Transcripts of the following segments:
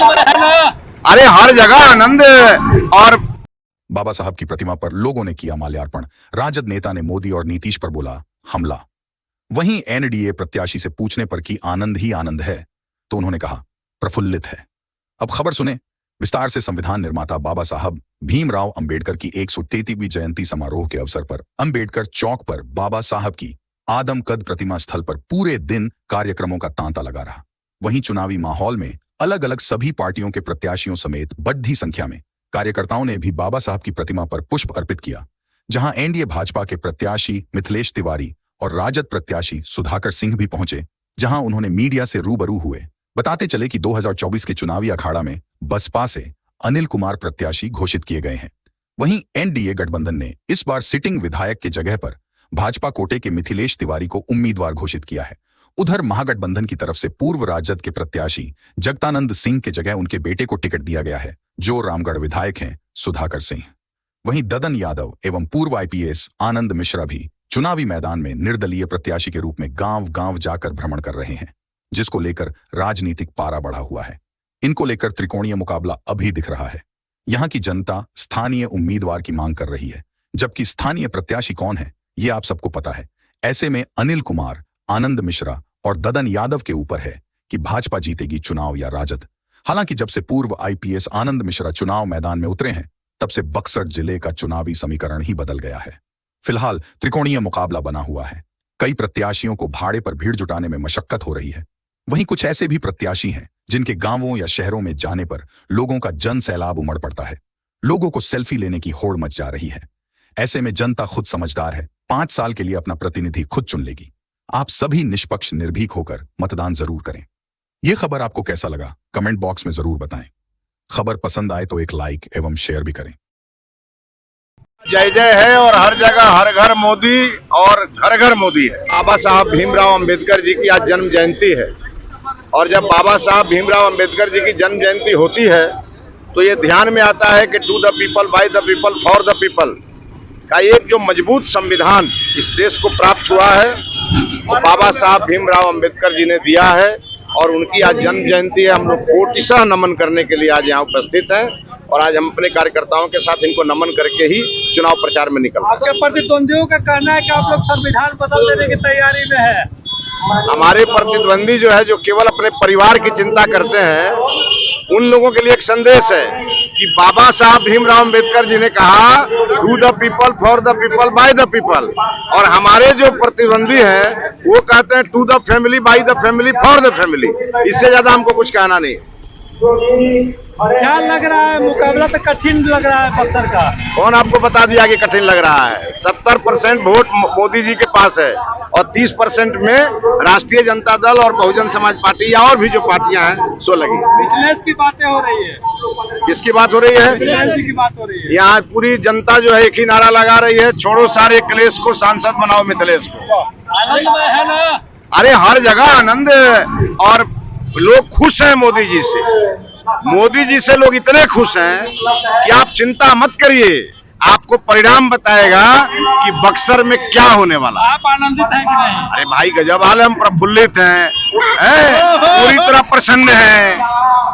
है ना। अरे हर जगह आनंद और बाबा साहब की प्रतिमा पर लोगों ने किया माल्यार्पण। राजद नेता ने मोदी और नीतीश पर बोला हमला। वहीं एनडीए प्रत्याशी से पूछने पर कि आनंद ही आनंद है तो उन्होंने कहा प्रफुल्लित है। अब खबर सुने विस्तार से। संविधान निर्माता बाबा साहब भीमराव अंबेडकर की 133वीं जयंती समारोह के अवसर पर अंबेडकर चौक पर बाबा साहब की आदमकद प्रतिमा स्थल पर पूरे दिन कार्यक्रमों का तांता लगा रहा। वहीं चुनावी माहौल में अलग अलग सभी पार्टियों के प्रत्याशियों समेत बड़ी संख्या में कार्यकर्ताओं ने भी बाबा साहब की प्रतिमा पर पुष्प अर्पित किया। जहां एनडीए भाजपा के प्रत्याशी मिथिलेश तिवारी और राजद प्रत्याशी सुधाकर सिंह भी पहुंचे, जहां उन्होंने मीडिया से रूबरू हुए। बताते चले कि 2024 के चुनावी अखाड़ा में बसपा से अनिल कुमार प्रत्याशी घोषित किए गए हैं। वहीं एनडीए गठबंधन ने इस बार सिटिंग विधायक के जगह पर भाजपा कोटे के मिथिलेश तिवारी को उम्मीदवार घोषित किया है। उधर महागठबंधन की तरफ से पूर्व राजद के प्रत्याशी जगतानंद सिंह के जगह उनके बेटे को टिकट दिया गया है, जो रामगढ़ विधायक हैं सुधाकर सिंह। वहीं ददन यादव एवं पूर्व आईपीएस आनंद मिश्रा भी चुनावी मैदान में निर्दलीय प्रत्याशी के रूप में गांव गांव जाकर भ्रमण कर रहे हैं, जिसको लेकर राजनीतिक पारा बढ़ा हुआ है। इनको लेकर त्रिकोणीय मुकाबला अभी दिख रहा है। यहां की जनता स्थानीय उम्मीदवार की मांग कर रही है, जबकि स्थानीय प्रत्याशी कौन है ये आप सबको पता है। ऐसे में अनिल कुमार, आनंद मिश्रा और ददन यादव के ऊपर है कि भाजपा जीतेगी चुनाव या राजद। हालांकि जब से पूर्व आईपीएस आनंद मिश्रा चुनाव मैदान में उतरे हैं, तब से बक्सर जिले का चुनावी समीकरण ही बदल गया है। फिलहाल त्रिकोणीय मुकाबला बना हुआ है। कई प्रत्याशियों को भाड़े पर भीड़ जुटाने में मशक्कत हो रही है। वहीं कुछ ऐसे भी प्रत्याशी हैं जिनके गांवों या शहरों में जाने पर लोगों का जन सैलाब उमड़ पड़ता है। लोगों को सेल्फी लेने की होड़ मच जा रही है। ऐसे में जनता खुद समझदार है, 5 साल के लिए अपना प्रतिनिधि खुद चुन लेगी। आप सभी निष्पक्ष निर्भीक होकर मतदान जरूर करें। यह खबर आपको कैसा लगा कमेंट बॉक्स में जरूर बताएं। खबर पसंद आए तो एक लाइक एवं शेयर भी करें। जय जय है और हर जगह हर घर मोदी और घर घर मोदी है। बाबा साहब भीमराव अंबेडकर जी की आज जन्म जयंती है और जब बाबा साहब भीमराव अंबेडकर जी की जन्म जयंती होती है तो ये ध्यान में आता है कि to the people, by the people, for the people का एक जो मजबूत संविधान इस देश को प्राप्त हुआ है वो बाबा साहब भीमराव अंबेडकर जी ने दिया है और उनकी आज जन्म जयंती है। हम लोग कोटिशः नमन करने के लिए आज यहाँ उपस्थित हैं और आज हम अपने कार्यकर्ताओं के साथ इनको नमन करके ही चुनाव प्रचार में निकल। आपके प्रतिद्वंदियों का कहना है कि आप लोग संविधान बदल देने की तैयारी में है। हमारे प्रतिद्वंदी जो है, जो केवल अपने परिवार की चिंता करते हैं, उन लोगों के लिए एक संदेश है कि बाबा साहब भीमराव अंबेडकर जी ने कहा to the people, for the people, by the people, और हमारे जो प्रतिद्वंदी हैं वो कहते हैं to the family, by the family, for the family. इससे ज्यादा हमको कुछ कहना नहीं। क्या लग रहा है, मुकाबला तो कठिन लग रहा है बक्सर का। कौन आपको बता दिया कि कठिन लग रहा है? 70% वोट मोदी जी के पास है और 30% में राष्ट्रीय जनता दल और बहुजन समाज पार्टी या और भी जो पार्टियां हैं सो लगी। मिथिलेश की बातें हो रही है। किसकी बात हो रही है? मिथिलेश जी की बात हो रही है। यहाँ पूरी जनता जो है एक ही नारा लगा रही है, छोड़ो सारे क्लेश को, सांसद बनाओ मिथिलेश को। आनंद में है ना। अरे हर जगह आनंद और लोग खुश हैं मोदी जी से। मोदी जी से लोग इतने खुश हैं कि आप चिंता मत करिए, आपको परिणाम बताएगा कि बक्सर में क्या होने वाला। आप आनंदित हैं कि नहीं? अरे भाई गजब हाल है, हम प्रफुल्लित हैं, पूरी तरह प्रसन्न हैं,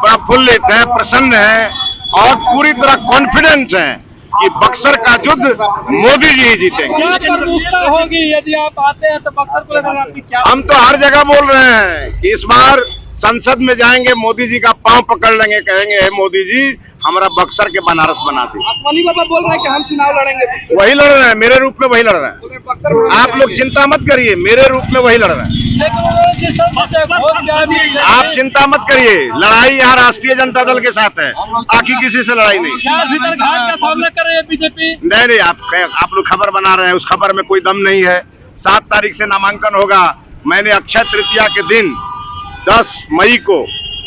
प्रफुल्लित हैं, प्रसन्न हैं और पूरी तरह कॉन्फिडेंट हैं कि बक्सर का युद्ध मोदी जी ही जीतेंगे। क्या प्रमुखता होगी यदि आप आते हैं तो बक्सर को लेकर आपकी क्या? हम तो हर जगह बोल रहे हैं कि इस बार संसद में जाएंगे, मोदी जी का पांव पकड़ लेंगे, कहेंगे हे मोदी जी हमारा बक्सर के बनारस बना दी। आसमानी बाबा बोल रहे हैं कि हम चुनाव लड़ेंगे। वही लड़ रहे हैं, मेरे रूप में वही लड़ रहे हैं। आप लोग चिंता मत करिए, मेरे रूप में वही लड़ रहे हैं। आप चिंता मत करिए, लड़ाई यहाँ राष्ट्रीय जनता दल के साथ है, बाकी किसी से लड़ाई नहीं। भीतर घात का सामना कर रही है बीजेपी। नहीं, आप लोग खबर बना रहे हैं, उस खबर में कोई दम नहीं है। 7 तारीख से नामांकन होगा। मैंने अक्षय तृतीया के दिन 10 मई को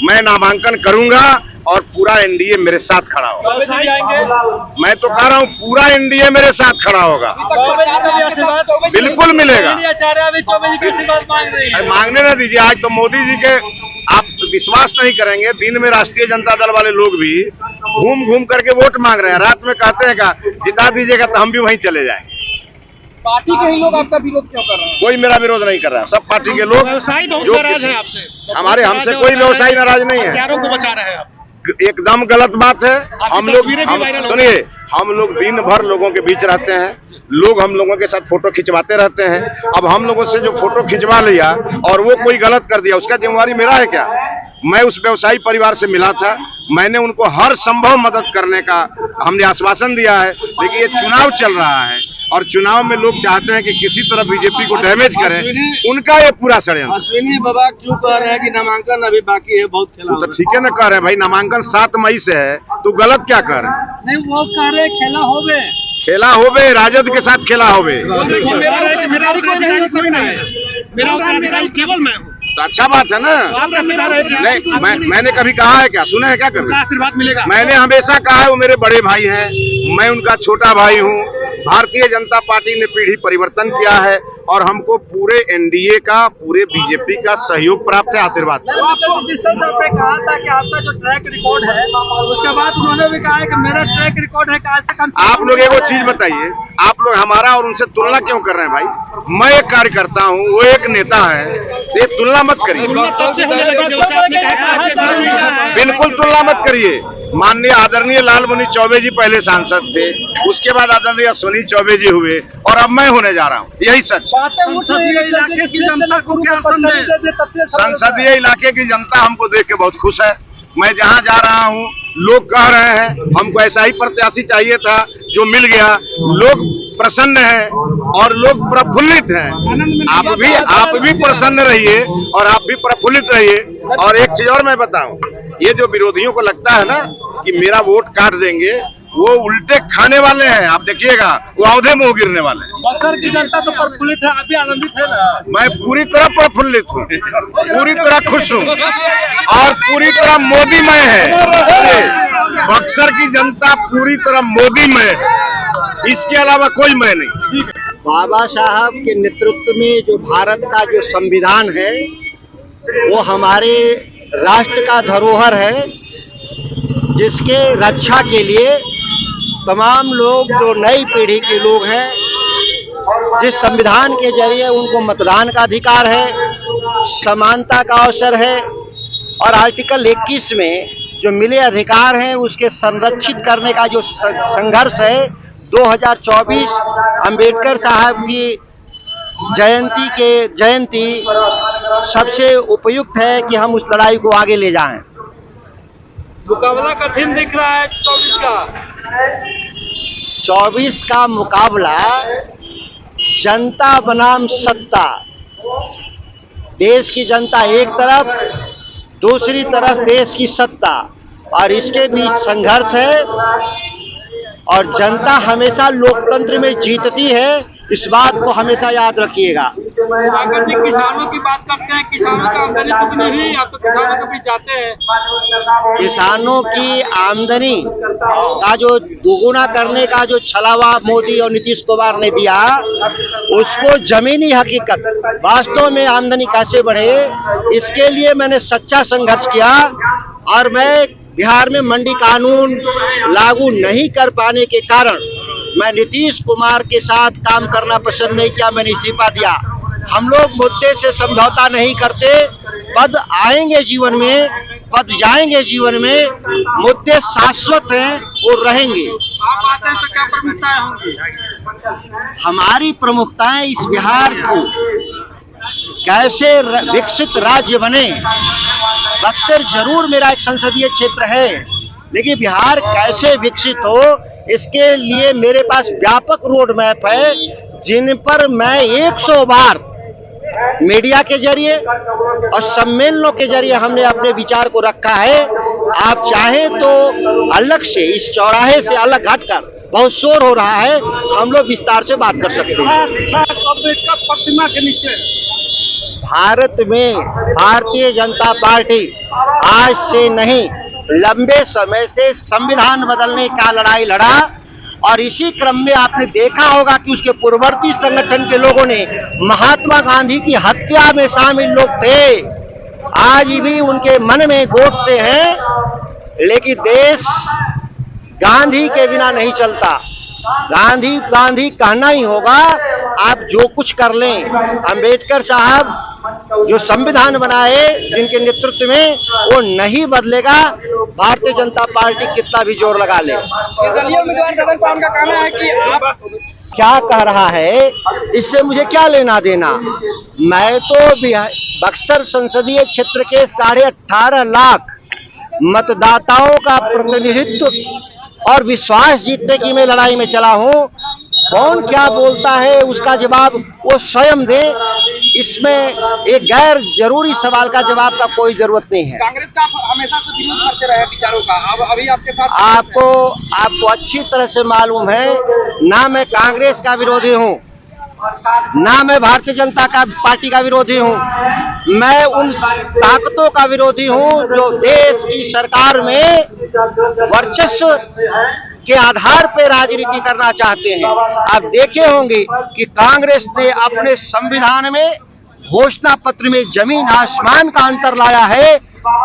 मैं नामांकन करूंगा और पूरा एनडीए मेरे साथ खड़ा होगा। मैं तो कह रहा हूँ पूरा एनडीए मेरे साथ खड़ा होगा। बिल्कुल मिलेगा। मांगने ना दीजिए, आज तो मोदी जी के आप विश्वास नहीं करेंगे, दिन में राष्ट्रीय जनता दल वाले लोग भी घूम घूम करके वोट मांग रहे हैं, रात में कहते हैं का जिता दीजिएगा तो हम भी वहीं चले जाएंगे। पार्टी के ही लोग आपका विरोध क्यों कर रहे हैं? कोई मेरा विरोध नहीं कर रहा है, सब पार्टी के लोग। व्यवसायी बहुत नाराज है आपसे। हमसे कोई व्यवसायी नाराज नहीं है। हत्यारों को बचा रहे हैं आप। एकदम गलत बात है। हम लोग सुनिए, हम लोग दिन भर लोगों के बीच रहते हैं, लोग हम लोगों के साथ फोटो खिंचवाते रहते हैं। अब हम लोगों से जो फोटो खिंचवा लिया और वो कोई गलत कर दिया, उसका जिम्मेवारी मेरा है क्या? मैं उस व्यवसायी परिवार से मिला था, मैंने उनको हर संभव मदद करने का हमने आश्वासन दिया है। लेकिन ये चुनाव चल रहा है और चुनाव में लोग चाहते हैं कि किसी तरह बीजेपी को डैमेज करें, उनका ये पूरा षड्यंत्र। अश्विनी बाबा क्यों कह रहे हैं कि नामांकन अभी बाकी है, बहुत खेला तो ठीक है ना, कह रहे हैं भाई नामांकन 7 मई से है, तो गलत क्या कर रहे हैं? नहीं, वो कह रहे खेला होवे, खेला होवे, राजद के साथ खेला होवे। मेरा उत्तराधिकारी केवल मैं हूँ, तो अच्छा बात है ना। नहीं, मैंने कभी कहा है क्या? सुना है क्या कभी? आशीर्वाद मिलेगा। मैंने हमेशा कहा है वो मेरे बड़े भाई हैं, मैं उनका छोटा भाई हूँ। भारतीय जनता पार्टी ने पीढ़ी परिवर्तन किया है और हमको पूरे एनडीए का, पूरे बीजेपी का सहयोग प्राप्त है। आशीर्वाद। जिस तरह आपने कहा था कि आपका जो ट्रैक रिकॉर्ड है, उसके बाद उन्होंने भी कहा है कि मेरा ट्रैक रिकॉर्ड है कि आज तक हम। आप लोग एगो चीज बताइए, आप लोग हमारा और उनसे तुलना क्यों कर रहे हैं भाई? मैं एक कार्यकर्ता हूँ, वो एक नेता है, ये तुलना मत करिए, बिल्कुल तुलना मत करिए। माननीय आदरणीय लालमुनि चौबे जी पहले सांसद थे, उसके बाद आदरणीय अश्विनी चौबे जी हुए और अब मैं होने जा रहा हूँ, यही सच। संसदीय इलाके की जनता हमको देख के बहुत खुश है। मैं जहाँ जा रहा हूँ लोग कह रहे हैं हमको ऐसा ही प्रत्याशी चाहिए था, जो मिल गया। लोग प्रसन्न हैं और लोग प्रफुल्लित हैं। आप भी प्रसन्न रहिए और आप भी प्रफुल्लित रहिए। और एक चीज और मैं बताऊं, ये जो विरोधियों को लगता है ना कि मेरा वोट काट देंगे, वो उल्टे खाने वाले हैं। आप देखिएगा, वो औंधे मुंह गिरने वाले हैं। बक्सर की जनता तो प्रफुल्लित है, आप भी आनंदित है ना? मैं पूरी तरह प्रफुल्लित हूँ, पूरी तरह खुश हूँ और पूरी तरह मोदीमय है। बक्सर की जनता पूरी तरह मोदीमय है, इसके अलावा कोई मैं नहीं। बाबा साहब के नेतृत्व में जो भारत का जो संविधान है, वो हमारे राष्ट्र का धरोहर है, जिसके रक्षा के लिए तमाम लोग, जो नई पीढ़ी के लोग हैं, जिस संविधान के जरिए उनको मतदान का अधिकार है, समानता का अवसर है और आर्टिकल 21 में जो मिले अधिकार हैं उसके संरक्षित करने का जो संघर्ष है, 2024 अंबेडकर साहब की जयंती सबसे उपयुक्त है कि हम उस लड़ाई को आगे ले जाएं। मुकाबला कठिन दिख रहा है 24 का। 24 का मुकाबला जनता बनाम सत्ता। देश की जनता एक तरफ, दूसरी तरफ देश की सत्ता, और इसके बीच संघर्ष है। और जनता हमेशा लोकतंत्र में जीतती है, इस बात को हमेशा याद रखिएगा। अगर जी किसानों की बात करते हैं, किसानों की आमदनी कितनी हुई? आप तो किसानों के बीच जाते हैं। किसानों की आमदनी का जो दोगुना करने का जो छलावा मोदी और नीतीश कुमार ने दिया, उसको जमीनी हकीकत, वास्तव में आमदनी कैसे बढ़े, इसके लिए मैंने सच्चा संघर्ष किया। और मैं बिहार में मंडी कानून लागू नहीं कर पाने के कारण मैं नीतीश कुमार के साथ काम करना पसंद नहीं किया, मैंने इस्तीफा दिया। हम लोग मुद्दे से समझौता नहीं करते। पद आएंगे जीवन में, पद जाएंगे जीवन में, मुद्दे शाश्वत हैं, वो रहेंगे। आप आते हैं तो क्या प्रमुखताएं होंगी? हमारी प्रमुखताएं इस बिहार को कैसे विकसित राज्य बने। बक्सर जरूर मेरा एक संसदीय क्षेत्र है, लेकिन बिहार कैसे विकसित हो, इसके लिए मेरे पास व्यापक रोड मैप है, जिन पर मैं 100 बार मीडिया के जरिए और सम्मेलनों के जरिए हमने अपने विचार को रखा है। आप चाहें तो अलग से, इस चौराहे से अलग हटकर, बहुत शोर हो रहा है, हम लोग विस्तार से बात कर सकते हैं। अम्बेडकर प्रतिमा के नीचे भारत में भारतीय जनता पार्टी आज से नहीं, लंबे समय से संविधान बदलने का लड़ाई लड़ा। और इसी क्रम में आपने देखा होगा कि उसके पूर्ववर्ती संगठन के लोगों ने महात्मा गांधी की हत्या में शामिल लोग थे। आज भी उनके मन में गोडसे हैं, लेकिन देश गांधी के बिना नहीं चलता। गांधी गांधी कहना ही होगा। आप जो कुछ कर लें, अंबेडकर साहब जो संविधान बनाए जिनके नेतृत्व में, वो नहीं बदलेगा, भारतीय जनता पार्टी कितना भी जोर लगा ले। निर्दलीय उम्मीदवार गगन पान का कहना है कि आप क्या कह रहा है इससे मुझे क्या लेना देना। मैं तो बक्सर संसदीय क्षेत्र के 18.5 लाख मतदाताओं का प्रतिनिधित्व और विश्वास जीतने की मैं लड़ाई में चला हूं। कौन क्या बोलता है उसका जवाब वो स्वयं दे। इसमें एक गैर जरूरी सवाल का जवाब का कोई जरूरत नहीं है। कांग्रेस का आप हमेशा से विरोध करते रहे विचारों का, अब अभी आपके साथ आपको अच्छी तरह से मालूम है, ना मैं कांग्रेस का विरोधी हूं, ना मैं भारतीय जनता पार्टी का विरोधी हूं। मैं उन ताकतों का विरोधी हूं जो देश की सरकार में वर्चस्व के आधार पर राजनीति करना चाहते हैं। आप देखे होंगे कि कांग्रेस ने अपने संविधान में घोषणा पत्र में जमीन आसमान का अंतर लाया है,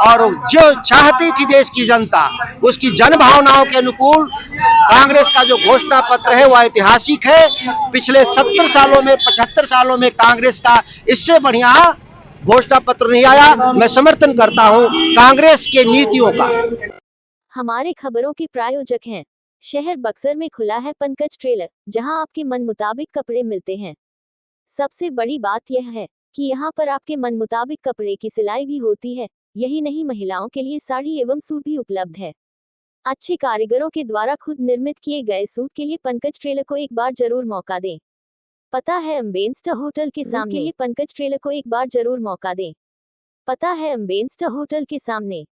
और जो चाहती थी देश की जनता, उसकी जन भावनाओं के अनुकूल कांग्रेस का जो घोषणा पत्र है वह ऐतिहासिक है। पिछले 70 सालों में 75 सालों में कांग्रेस का इससे बढ़िया घोषणा पत्र नहीं आया। मैं समर्थन करता हूं कांग्रेस के नीतियों का। हमारे खबरों के प्रायोजक हैं शहर बक्सर में खुला है पंकज टेलर, जहां आपके मन मुताबिक कपड़े मिलते हैं। सबसे बड़ी बात यह है कि यहां पर आपके मन मुताबिक कपड़े की सिलाई भी होती है। यही नहीं, महिलाओं के लिए साड़ी एवं सूट भी उपलब्ध है। अच्छे कारीगरों के द्वारा खुद निर्मित किए गए सूट के लिए पंकज टेलर को एक बार जरूर मौका दें। पता है अम्बेस्टर होटल के सामने, पंकज टेलर को एक बार जरूर मौका दें। पता है अम्बेस्टर होटल के सामने।